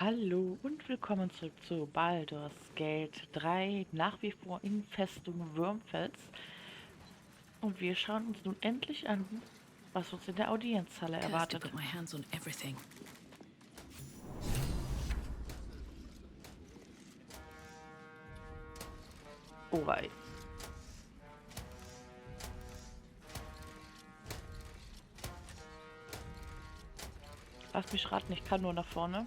Hallo und willkommen zurück zu Baldurs Gate 3, nach wie vor in Festung Würmfels. Und wir schauen uns nun endlich an, was uns in der Audienzhalle Cursed to erwartet. put my hands on everything. Oh wei. Lass mich raten, ich kann nur nach vorne.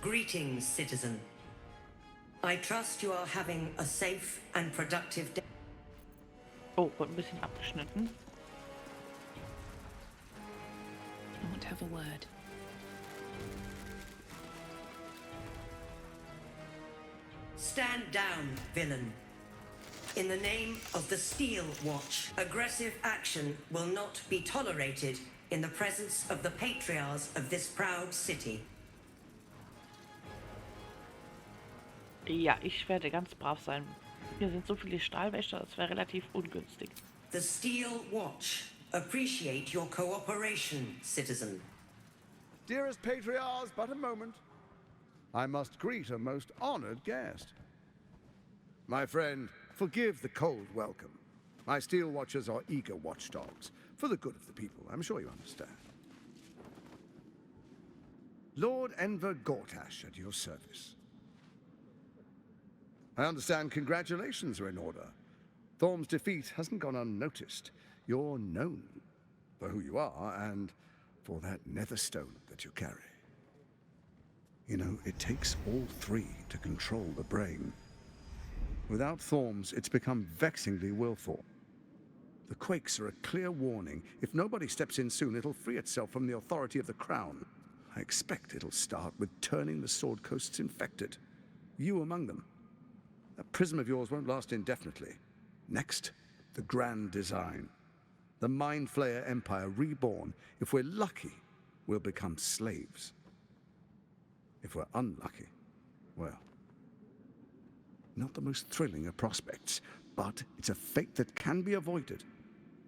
Greetings, citizen. I trust you are having a safe and productive day. Oh, wird ein bisschen abgeschnitten. I want to have a word. Stand down, villain. In the name of the Steel Watch, aggressive action will not be tolerated in the presence of the patriarchs of this proud city. Ja, ich werde ganz brav sein. Hier sind so viele Stahlwächter, das wäre relativ ungünstig. The Steel Watch appreciate your cooperation, citizen. Dearest patriarchs, but a moment. I must greet a most honored guest. My friend, forgive the cold welcome. My steel watchers are eager watchdogs, for the good of the people, I'm sure you understand. Lord Enver Gortash at your service. I understand congratulations are in order. Thorm's defeat hasn't gone unnoticed. You're known for who you are and for that netherstone that you carry. You know, it takes all three to control the brain. Without Thorm's, it's become vexingly willful. The quakes are a clear warning. If nobody steps in soon, it'll free itself from the authority of the crown. I expect it'll start with turning the Sword Coasts infected. You among them. That prism of yours won't last indefinitely. Next, the grand design. The Mind Flayer Empire reborn. If we're lucky, we'll become slaves. If we're unlucky, well, not the most thrilling of prospects, but it's a fate that can be avoided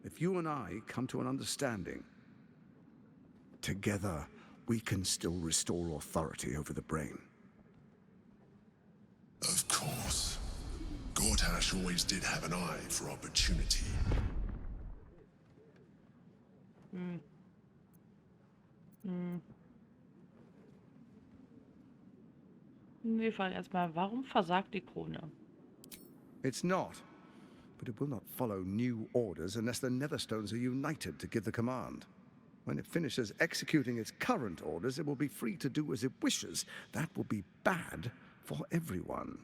if you and I come to an understanding. Together, we can still restore authority over the brain. Of course. Gortash always did have an eye for opportunity. Wir fragen erstmal, warum versagt die Krone? It's not, but it will not follow new orders unless the Netherstones are united to give the command. When it finishes executing its current orders, it will be free to do as it wishes. That will be bad for everyone.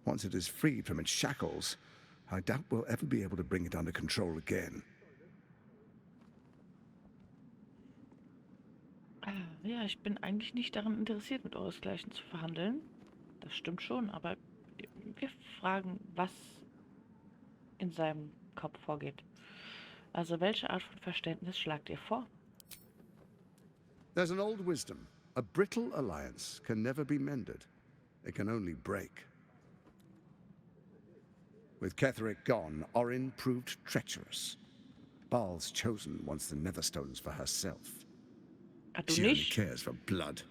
Once it is freed from its shackles, I doubt we'll ever be able to bring it under control again. Ja, ich bin eigentlich nicht daran interessiert, mit euresgleichen zu verhandeln. Das stimmt schon, aber wir fragen, was in seinem Kopf vorgeht. Also, welche Art von Verständnis schlagt ihr vor? There's an old wisdom. A brittle alliance can never be mended. It can only break. With Ketheric gone, Orin proved treacherous. Baal's chosen wants the Netherstones for herself. Du She only nicht? cares for blood.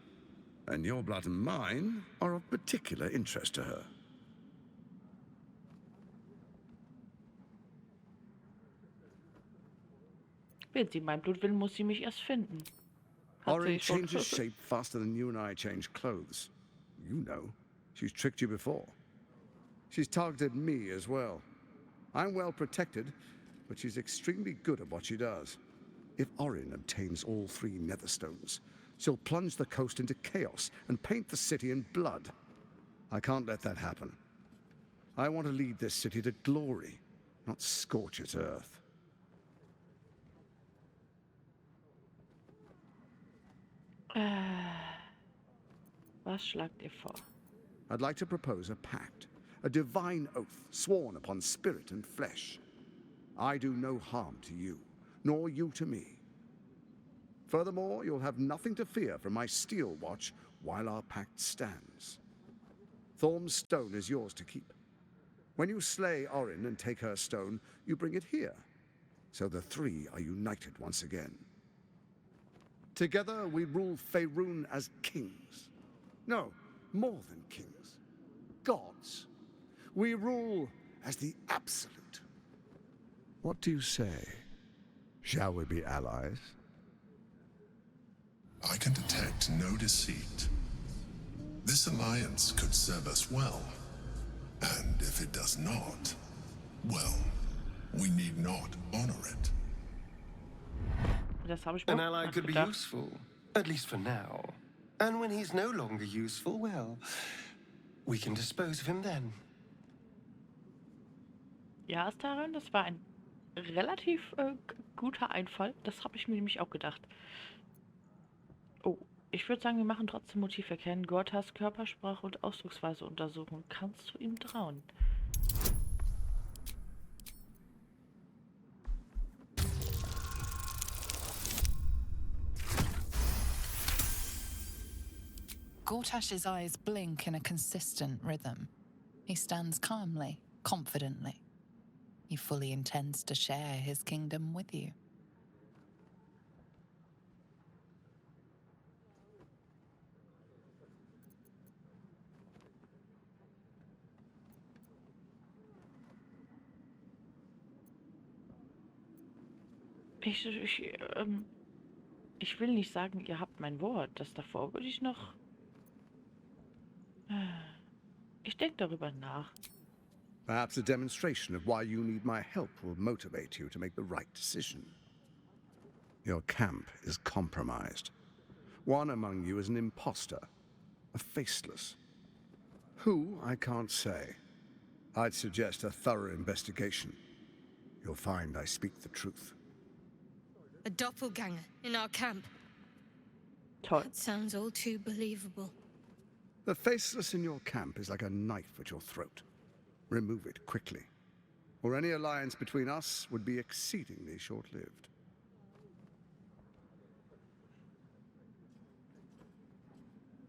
And your blood and mine are of particular interest to her. Wenn sie mein Blut will, muss sie mich erst finden. Hat sie Orin schon. changes shape faster than you and I change clothes. You know. She's tricked you before. She's targeted me as well. I'm well protected, but she's extremely good at what she does. If Orin obtains all three Netherstones, she'll plunge the coast into chaos and paint the city in blood. I can't let that happen. I want to lead this city to glory, not scorch its earth. Was schlagt ihr vor? I'd like to propose a pact, a divine oath sworn upon spirit and flesh. I do no harm to you, nor you to me. Furthermore, you'll have nothing to fear from my steel watch while our pact stands. Thorm's stone is yours to keep, When you slay Orin and take her stone, you bring it here. So the three are united once again. Together we rule Faerun as kings. No, more than kings. Gods. We rule as the Absolute. What do you say? Shall we be allies? I can detect no deceit. This alliance could serve us well. And if it does not, well, we need not honor it. Das habe ich mir An ally auch could be gedacht. useful, at least for now. And when he's no longer useful, well, we can dispose of him then. Ja, Astarin, das war ein relativ guter Einfall. Das habe ich mir nämlich auch gedacht. Oh, ich würde sagen, wir machen trotzdem Motiv erkennen. Gortas Körpersprache und Ausdrucksweise untersuchen. Kannst du ihm trauen? Gortash's eyes blink in a consistent rhythm. He stands calmly, confidently. He fully intends to share his kingdom with you. Ich will nicht sagen, ihr habt mein Wort. Das davor würde ich noch... Ich denke darüber nach. Perhaps a demonstration of why you need my help will motivate you to make the right decision. Your camp is compromised. One among you is an imposter, a faceless. Who, I can't say. I'd suggest a thorough investigation. You'll find I speak the truth. A doppelganger in our camp. Toll. That sounds all too believable. The faceless in your camp is like a knife at your throat. Remove it quickly, or any alliance between us would be exceedingly short-lived.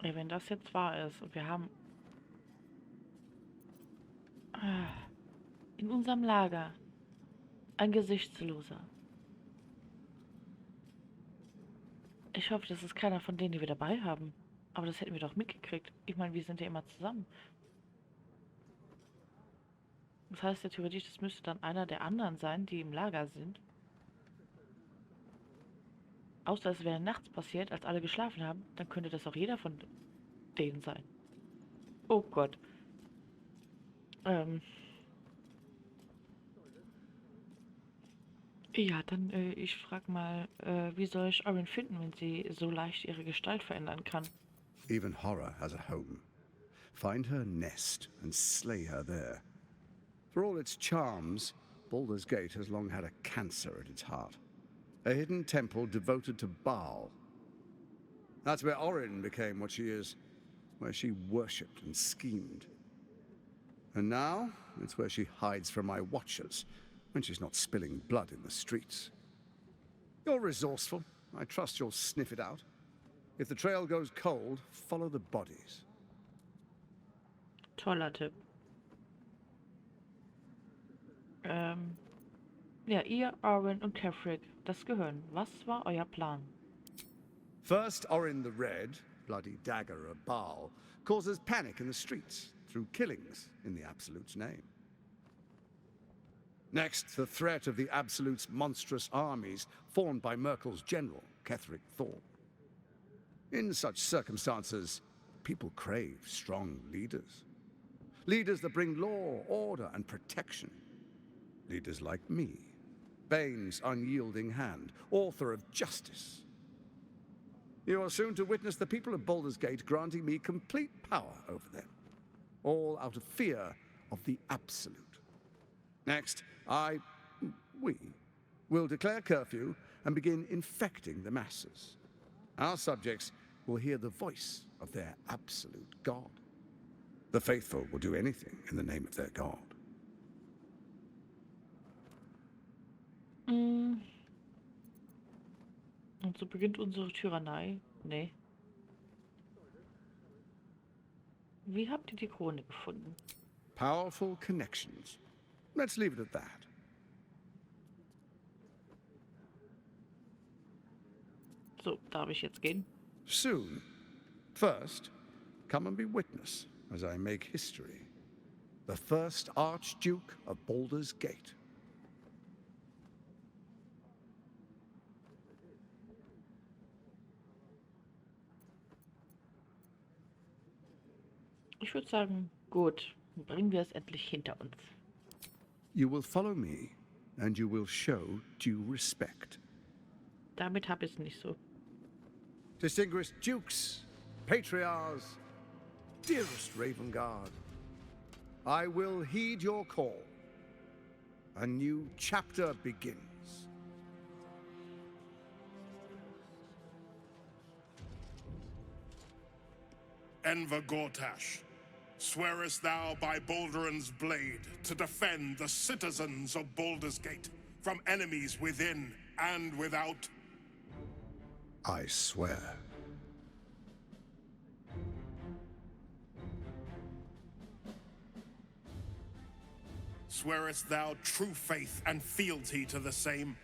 Ja, wenn das jetzt wahr ist und wir haben in unserem Lager ein Gesichtsloser. Ich hoffe, das ist keiner von denen, die wir dabei haben. Aber das hätten wir doch mitgekriegt. Ich meine, wir sind ja immer zusammen. Das heißt ja theoretisch, das müsste dann einer der anderen sein, die im Lager sind. Außer es wäre nachts passiert, als alle geschlafen haben, dann könnte das auch jeder von denen sein. Oh Gott. Ja, dann ich frage mal, wie soll ich Orin finden, wenn sie so leicht ihre Gestalt verändern kann? Even horror has a home. Find her nest and slay her there. For all its charms, Baldur's Gate has long had a cancer at its heart. A hidden temple devoted to Baal. That's where Orin became what she is, where she worshipped and schemed. And now, it's where she hides from my watchers, when she's not spilling blood in the streets. You're resourceful. I trust you'll sniff it out. If the trail goes cold, follow the bodies. Toller Tipp. Ja, ihr, Orin und Kefrig, das Gehirn. Was war euer Plan? First, Orin the Red, bloody dagger of Baal, causes panic in the streets through killings in the Absolute's name. Next, the threat of the Absolute's monstrous armies formed by Merkel's general, Ketheric Thorpe. In such circumstances, people crave strong leaders. Leaders that bring law, order, and protection. Leaders like me, Bane's unyielding hand, author of justice. You are soon to witness the people of Baldur's Gate granting me complete power over them, all out of fear of the Absolute. Next, we will declare curfew and begin infecting the masses. Our subjects will hear the voice of their absolute God. The faithful will do anything in the name of their God. Und so beginnt unsere Tyrannei. Nee. Wie habt ihr die Krone gefunden? Powerful connections. Let's leave it at that. So, darf ich jetzt gehen? Soon. First, come and be witness as I make history. The first Archduke of Baldur's Gate. Ich würde sagen, gut, bringen wir es endlich hinter uns. You will follow me, and you will show due respect. Damit habe ich es nicht so. Distinguished dukes, patriarchs, dearest Ravengard, I will heed your call. A new chapter begins. Enver Gortash, swearest thou by Baldurans' blade to defend the citizens of Baldur's Gate from enemies within and without? I swear. Swearest thou true faith and fealty to the same,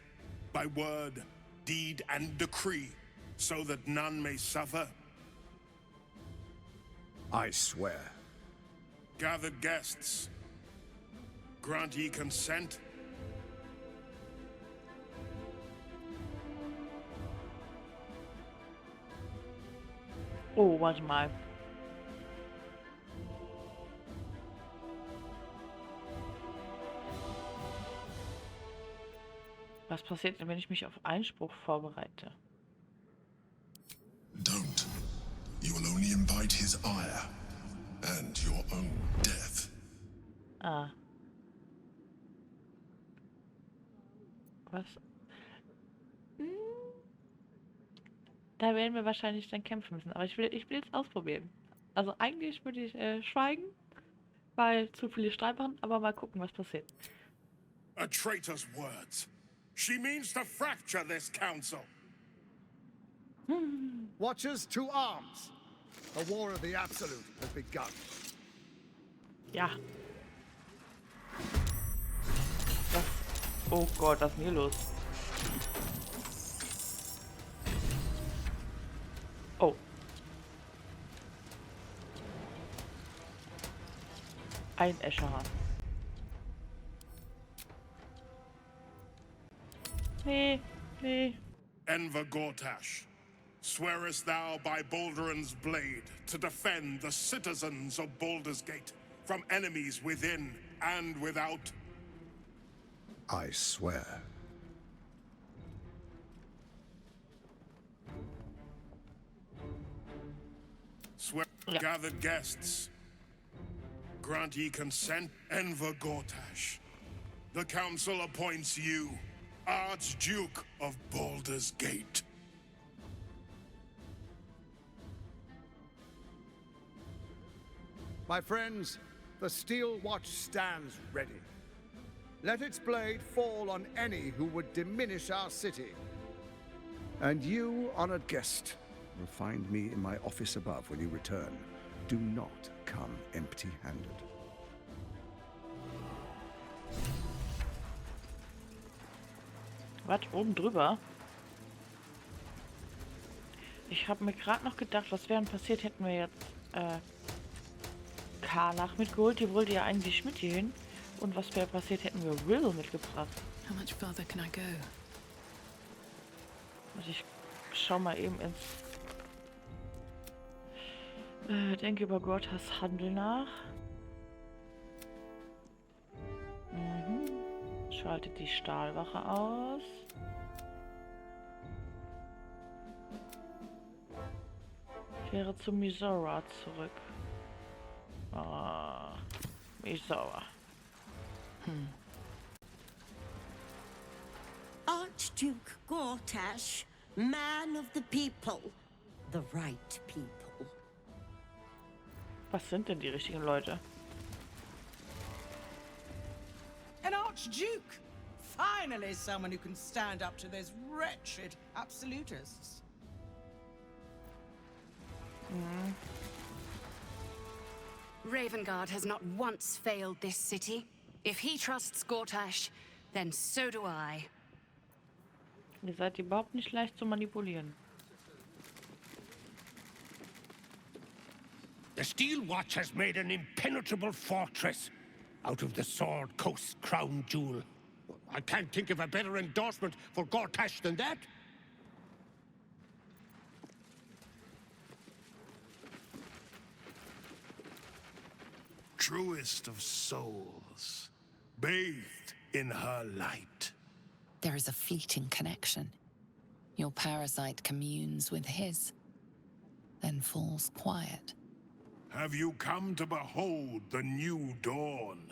by word, deed, and decree, so that none may suffer? I swear. Gathered guests, grant ye consent? Oh, warte mal. Was passiert denn, wenn ich mich auf Einspruch vorbereite? Don't. You will only invite his ire and your own death. Ah. Was? Hm. Da werden wir wahrscheinlich dann kämpfen müssen. Aber ich will jetzt ausprobieren. Also eigentlich würde ich schweigen, weil zu viele Streit machen, aber mal gucken, was passiert. A traitor's words. She means to fracture this council. Watchers to arms. The war of the absolute has begun. Ja. Was? Oh Gott, was ist denn hier los? Oh. Ein Escher. Nee, nee. Enver Gortash, swearest thou by Baldurans' blade to defend the citizens of Baldur's Gate from enemies within and without? I swear. Swear, Yeah. gathered guests, grant ye consent? Enver Gortash, the council appoints you Archduke of Baldur's Gate. My friends, the Steel Watch stands ready. Let its blade fall on any who would diminish our city. And you, honored guest, will find me in my office above when you return. Do not come empty-handed. Was? Oben drüber? Ich habe mir gerade noch gedacht, was wäre denn passiert, hätten wir jetzt Karlach mitgeholt. Die wollte ja eigentlich mit hier hin. Und was wäre passiert, hätten wir Will mitgebracht. How much further can I go? Also ich schau mal eben ins denke über Gortas Handel nach. Schaltet die Stahlwache aus. Kehre zu Misora zurück. Ah, Misora. Archduke Gortash, man of the people, the right people. Was sind denn die richtigen Leute? An Archduke! Finally someone who can stand up to those wretched absolutists. Ravengard has not once failed this city. If he trusts Gortash, then so do I. Ihr seid überhaupt nicht leicht zu manipulieren. The Steel Watch has made an impenetrable fortress out of the Sword Coast crown jewel. I can't think of a better endorsement for Gortash than that. Truest of souls, bathed in her light. There is a fleeting connection. Your parasite communes with his, then falls quiet. Have you come to behold the new dawn?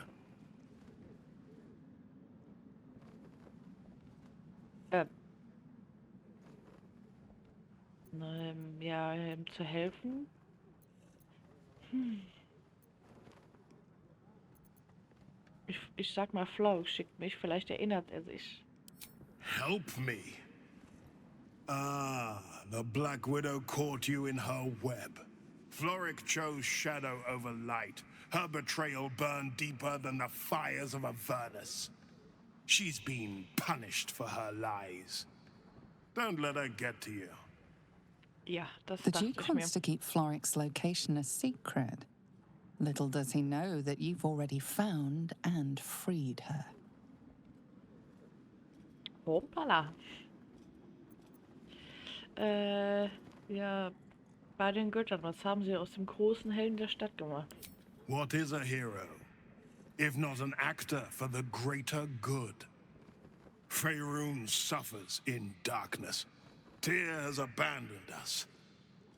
Ja, ihm zu helfen. Ich sag mal, Florrick schickt mich, vielleicht erinnert er sich. Help me. Ah, the Black Widow caught you in her web. Florrick chose shadow over light. Her betrayal burned deeper than the fires of Avernus. She's been punished for her lies. Don't let her get to you. Ja, das The dachte Duke ich mir. wants to keep Florrick's location a secret. Little does he know that you've already found and freed her. Hoppala. Ja, bei den Göttern, was haben sie aus dem großen Helden der Stadt gemacht? What is a hero, if not an actor for the greater good? Faerun suffers in darkness. Tyr has abandoned us.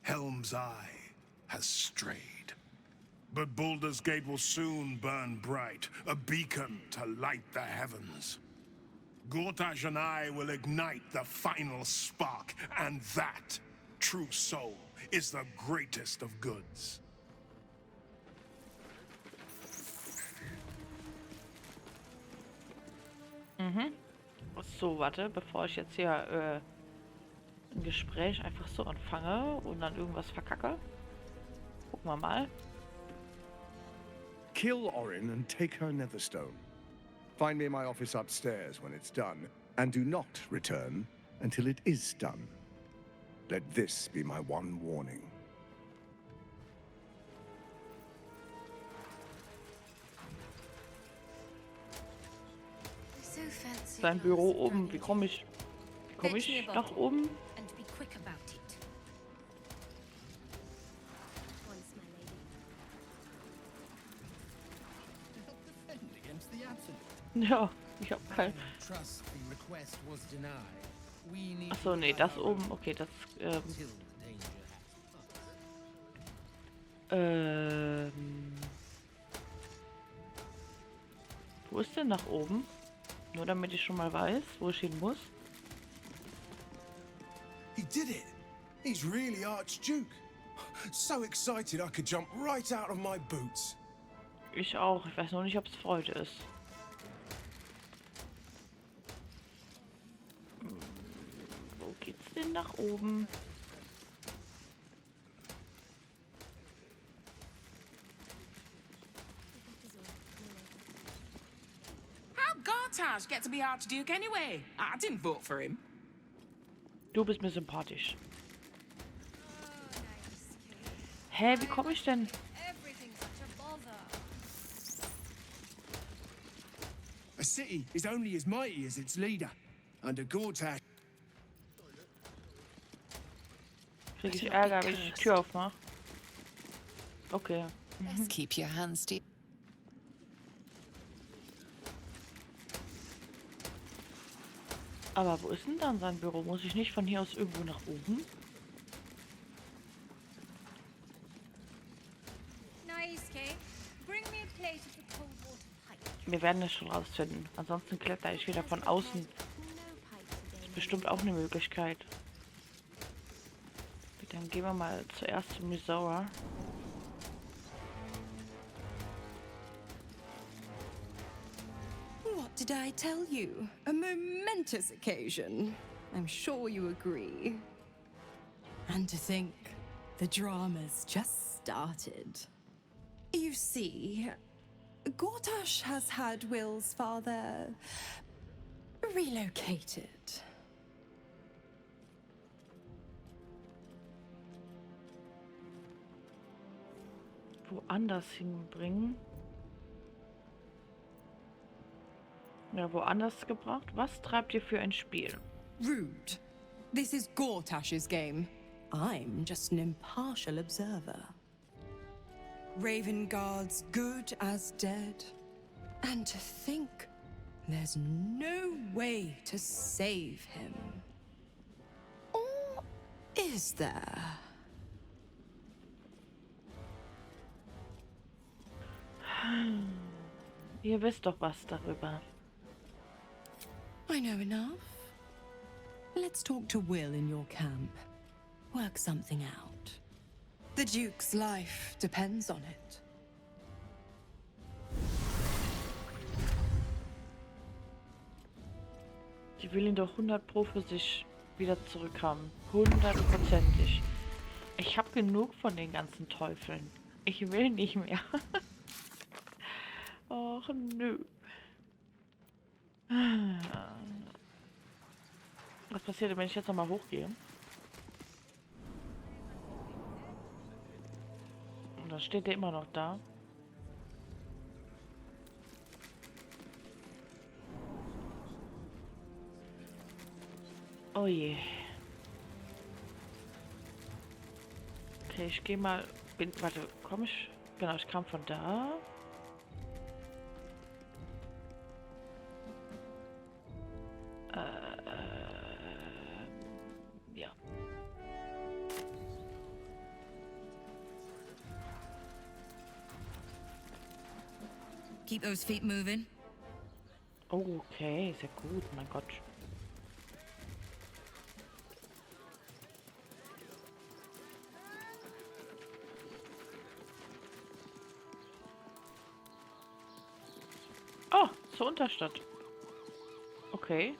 Helm's Eye has strayed. But Baldur's Gate will soon burn bright, a beacon to light the heavens. Gortash and I will ignite the final spark, and that, true soul, is the greatest of goods. So, warte, bevor ich jetzt hier ein Gespräch einfach so anfange und dann irgendwas verkacke. Gucken wir mal. Kill Orin and take her Netherstone. Find me in my office upstairs when it's done, and do not return until it is done. Let this be my one warning. So fancy. Sein Büro oben. Wie komme ich nach oben? And be quick about it. Once, my lady. To help defend against the absolute. Ja, ich hab kein. Trust the request was denied. We need Achso, nee, das oben. Okay, das. till the danger has Wo ist denn nach oben? Nur damit ich schon mal weiß, wo ich hin muss. He did it! He's really Archduke! So excited I could jump right out of my boots. Ich auch. Ich weiß nur nicht, ob es Freude ist. Wo geht's denn nach oben? How'd Gortash get to be Archduke anyway? I didn't vote for him. Du bist mir sympathisch. Hä, wie komme ich denn? Everything's such a bother. A city is only as mighty as its leader. Under Gortash. Krieg ich Ärger, wenn ich die Tür aufmache? Okay. Best keep your hands to... Aber wo ist denn dann sein Büro? Muss ich nicht von hier aus irgendwo nach oben? Nice cake. Bring me a plate of the cold water pipe. Wir werden es schon rausfinden. Ansonsten kletter ich wieder von außen. No pipe today. Bestimmt auch eine Möglichkeit. Dann gehen wir mal zuerst zu Misora. What did I tell you? A momentous occasion. I'm sure you agree. And to think, the drama's just started. You see, Gortash has had Will's father relocated. Woanders hinbringen. Ja, woanders gebracht. Was treibt ihr für ein Spiel? Rude. This is Gortash's game. I'm just an impartial observer. Ravengard's good as dead. And to think there's no way to save him. Or is there? Ihr wisst doch was darüber. I know enough. Let's talk to Will in your camp. Work something out. The Duke's life depends on it. Die will ihn doch 100% für sich wieder zurückhaben. 100%. Ich habe genug von den ganzen Teufeln. Ich will nicht mehr. Och nö. Was passiert, wenn ich jetzt nochmal hochgehe? Und dann steht der immer noch da. Oh je. Okay, ich gehe mal. Warte, komm ich? Genau, ich kam von da. Ja. Keep those feet moving. Oh, okay, sehr gut, mein Gott. Oh, zur Unterstadt. Okay.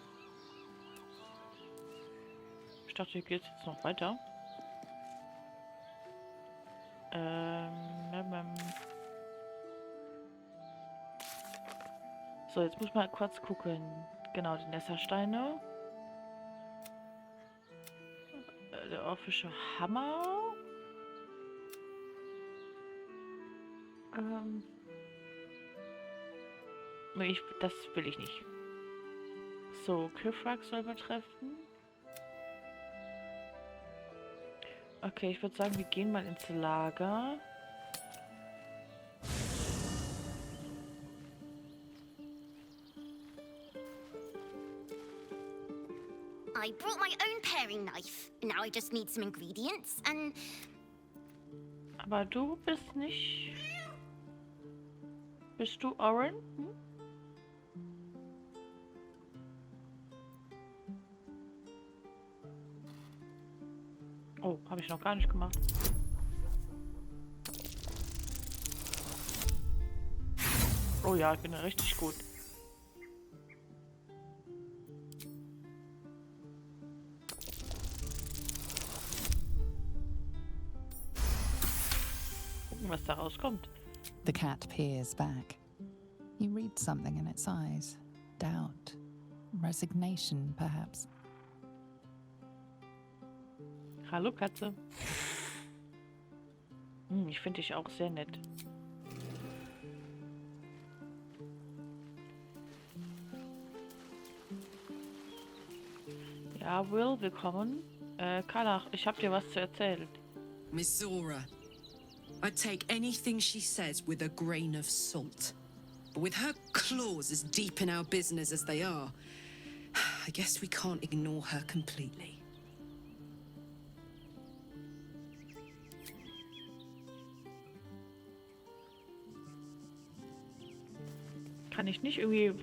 Ich dachte, hier geht's jetzt noch weiter. So, jetzt muss ich mal kurz gucken. Genau, die Nessersteine. Der orphische Hammer. Nee, das will ich nicht. So, Kifrak soll wir treffen. Okay, ich würde sagen, wir gehen mal ins Lager. I brought my own paring knife. Now I just need some ingredients and... Aber du bist nicht... Bist du Oren? Hm? Oh, habe ich noch gar nicht gemacht. Oh ja, ich bin ja richtig gut. Gucken, was da rauskommt. The cat peers back. You read something in its eyes. Doubt. Resignation, perhaps. Hallo Katze. Ich finde dich auch sehr nett. Ja, Will, willkommen. Kalach, ich habe dir was zu erzählen. Miss Zora, I'd take anything she says with a grain of salt. But with her claws as deep in our business as they are, I guess we can't ignore her completely. Kann ich nicht irgendwie...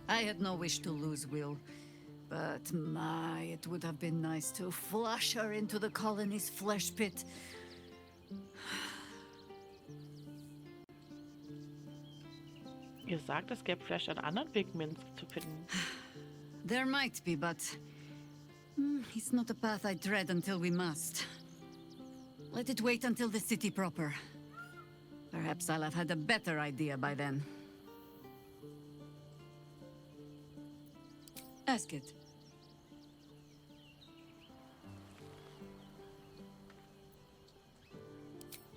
I had no wish to lose Will, but my, it would have been nice to flush her into the colony's flesh pit. Ihr sagt, es gäbe vielleicht einen anderen Weg, Minsk zu finden. There might be, but it's not a path I tread until we must. Let it wait until the city proper. Perhaps I'll have had a better idea by then. Ask it.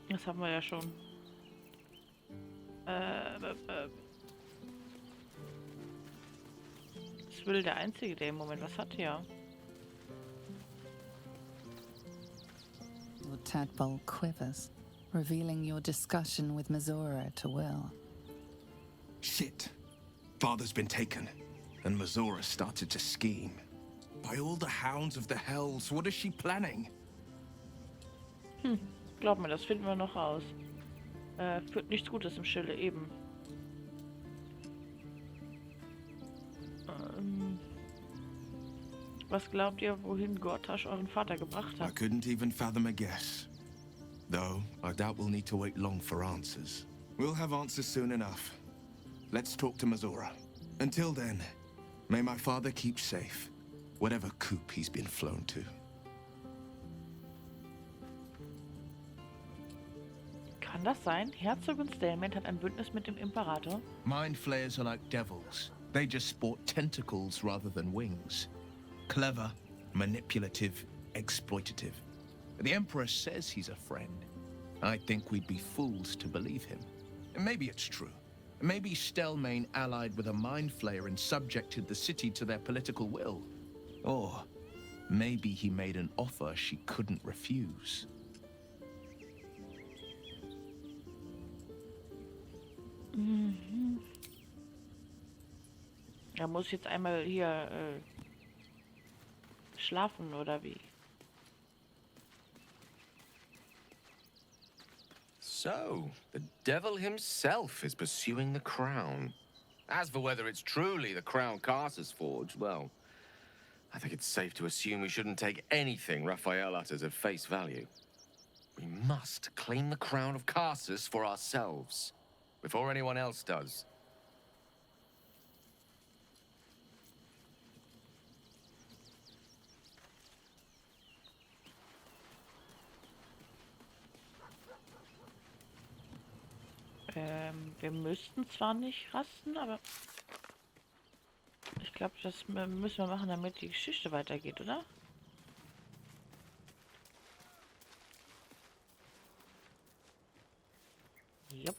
Das haben wir ja schon. Ist Will der Einzige, der im Moment was hat, ja. Your tadpole quivers, revealing your discussion with Mizora to Will. Shit. Father's been taken, and Mizora started to scheme. By all the hounds of the hells, what is she planning? Glaub mir, das finden wir noch raus. Führt nichts Gutes im Stelle, eben. Was glaubt ihr, wohin Gortash euren Vater gebracht I hat? couldn't even fathom a guess. Though, I doubt we'll need to wait long for answers. We'll have answers soon enough. Let's talk to Mizora. Until then, may my father keep safe, whatever coop he's been flown to. Kann das sein? Herzogin Stalemate hat ein Bündnis mit dem Imperator? Mind flayers are like devils. They just sport tentacles rather than wings. Clever, manipulative, exploitative. The Emperor says he's a friend. I think we'd be fools to believe him. Maybe it's true. Maybe Stelmane allied with a mind flayer and subjected the city to their political will. Or maybe he made an offer she couldn't refuse. Mhm. Er muss jetzt einmal hier schlafen, oder wie? So, the devil himself is pursuing the crown. As for whether it's truly the crown Carcer's forged, well, I think it's safe to assume we shouldn't take anything Raphael utters at face value. We must claim the crown of Carcer's for ourselves, before anyone else does. Wir müssten zwar nicht rasten, aber ich glaube, das müssen wir machen, damit die Geschichte weitergeht, oder? Jupp.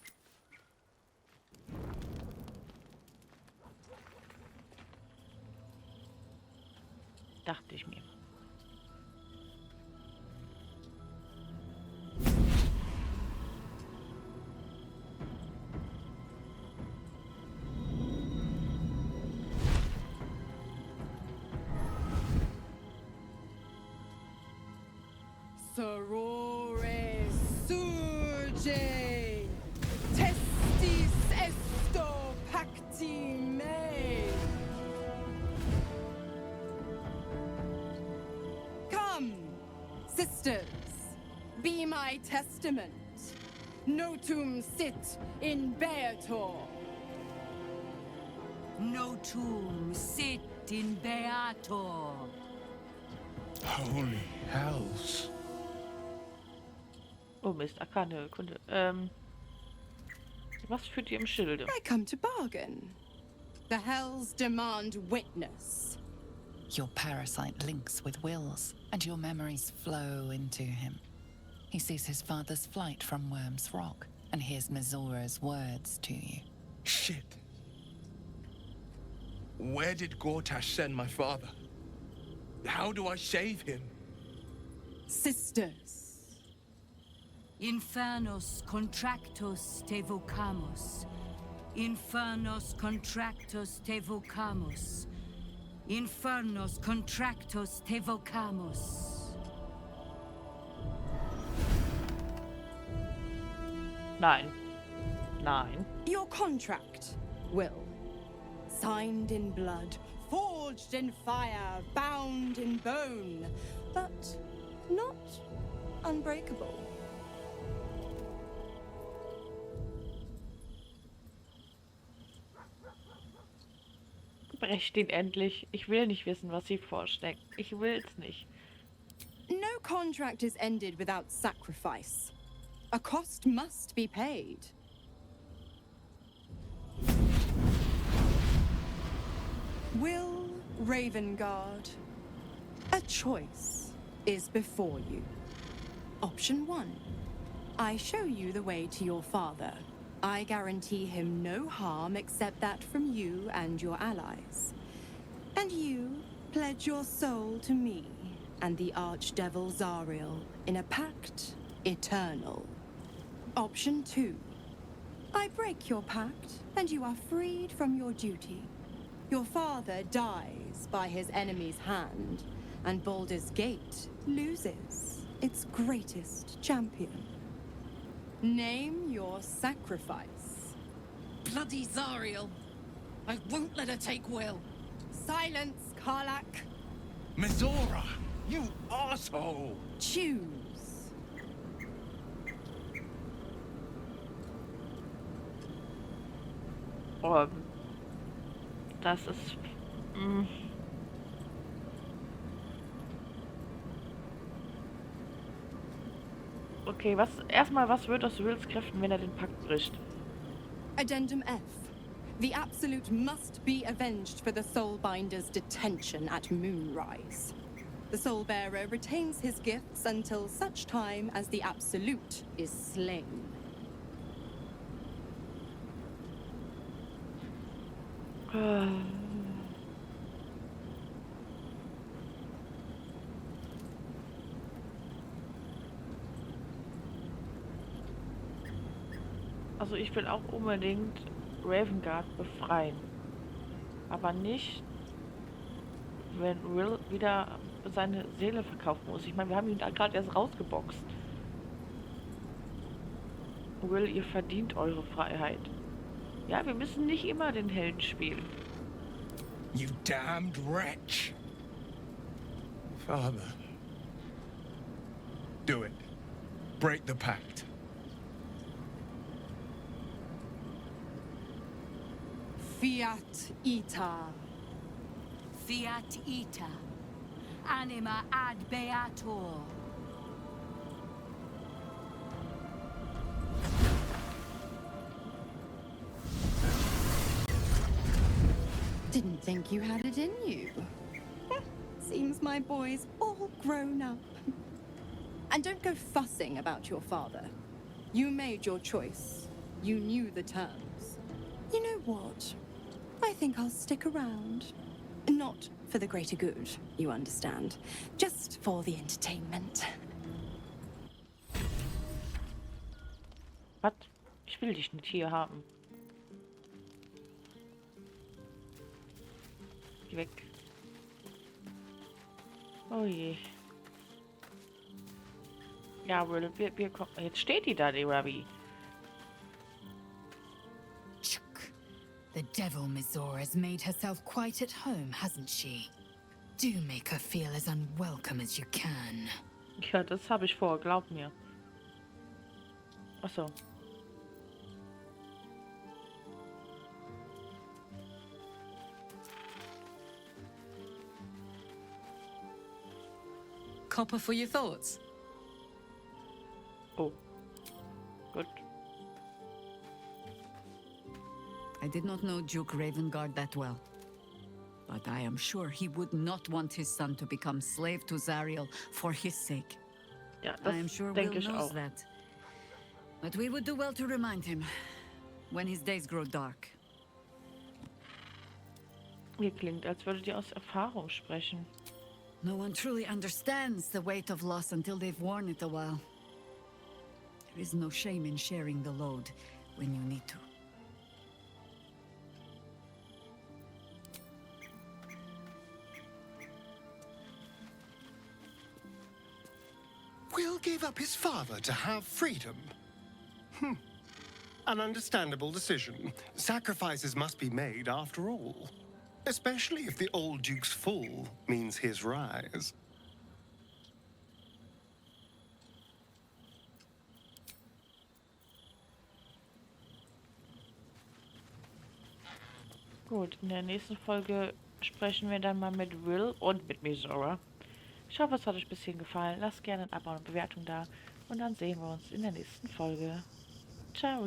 Dachte ich mir. Sorore surge, testis esto pacti me. Come, sisters, be my testament. Notum sit in Beator. Notum sit in Beator. Holy hells. Oh Mist, Arkane Kunde. Was führt ihr im Schilde? I come to bargain. The hells demand witness. Your parasite links with Will's, and your memories flow into him. He sees his father's flight from Worm's Rock, and hears Mizora's words to you. Shit. Where did Gortash send my father? How do I save him? Sisters. Infernos contractos te vocamus. Infernos contractos te vocamus. Infernos contractos te vocamus. Nein. Nein. Your contract, Will. Signed in blood, forged in fire, bound in bone, but not unbreakable. Brecht ihn endlich. Ich will nicht wissen, was sie vorsteckt. Ich will's nicht. No contract is ended without sacrifice. A cost must be paid. Will Ravengard, a choice is before you. Option 1. I show you the way to your father. I guarantee him no harm except that from you and your allies. And you pledge your soul to me and the Archdevil Zariel in a pact eternal. Option 2. I break your pact and you are freed from your duty. Your father dies by his enemy's hand, and Baldur's Gate loses its greatest champion. Name your sacrifice. Bloody Zariel! I won't let her take Will. Silence, Karlak. Mizora, you asshole! Choose. Das ist... Okay, was wird aus Wills Kräften, wenn er den Pakt bricht? Addendum F. The Absolute must be avenged for the Soulbinder's detention at Moonrise. The Soulbearer retains his gifts until such time as the Absolute is slain. Also ich will auch unbedingt Ravengard befreien. Aber nicht, wenn Will wieder seine Seele verkaufen muss. Ich meine, wir haben ihn da gerade erst rausgeboxt. Will, ihr verdient eure Freiheit. Ja, wir müssen nicht immer den Helden spielen. You damned wretch! Father. Do it. Break the pact. Fiat Ita. Fiat ita. Anima ad beator. Didn't think you had it in you. Seems my boy's all grown up. And don't go fussing about your father. You made your choice. You knew the terms. You know what? I think I'll stick around. Not for the greater good, you understand. Just for the entertainment. Was? Ich will dich nicht hier haben. Geh weg. Oh je. Ja, Will, wir kommen. Jetzt steht die da, die Rabbi. The devil Mizora has made herself quite at home, hasn't she? Do make her feel as unwelcome as you can. Ja, das habe ich vor, glaub mir. Ach so. Copper for your thoughts. Oh. Good. I did not know Duke Ravengard that well, but I am sure he would not want his son to become slave to Zariel for his sake. Ja, I am sure denke Will ich knows auch. that. But we would do well to remind him when his days grow dark. Ihr klingt, als würdet ihr aus Erfahrung sprechen. No one truly understands the weight of loss until they've worn it a while. There is no shame in sharing the load when you need to. Will gave up his father to have freedom. An understandable decision. Sacrifices must be made after all. Especially if the old Duke's fall means his rise. Gut, in der nächsten Folge sprechen wir dann mal mit Will und mit Mizora. Ich hoffe, es hat euch ein bisschen gefallen. Lasst gerne ein Abo und eine Bewertung da. Und dann sehen wir uns in der nächsten Folge. Ciao!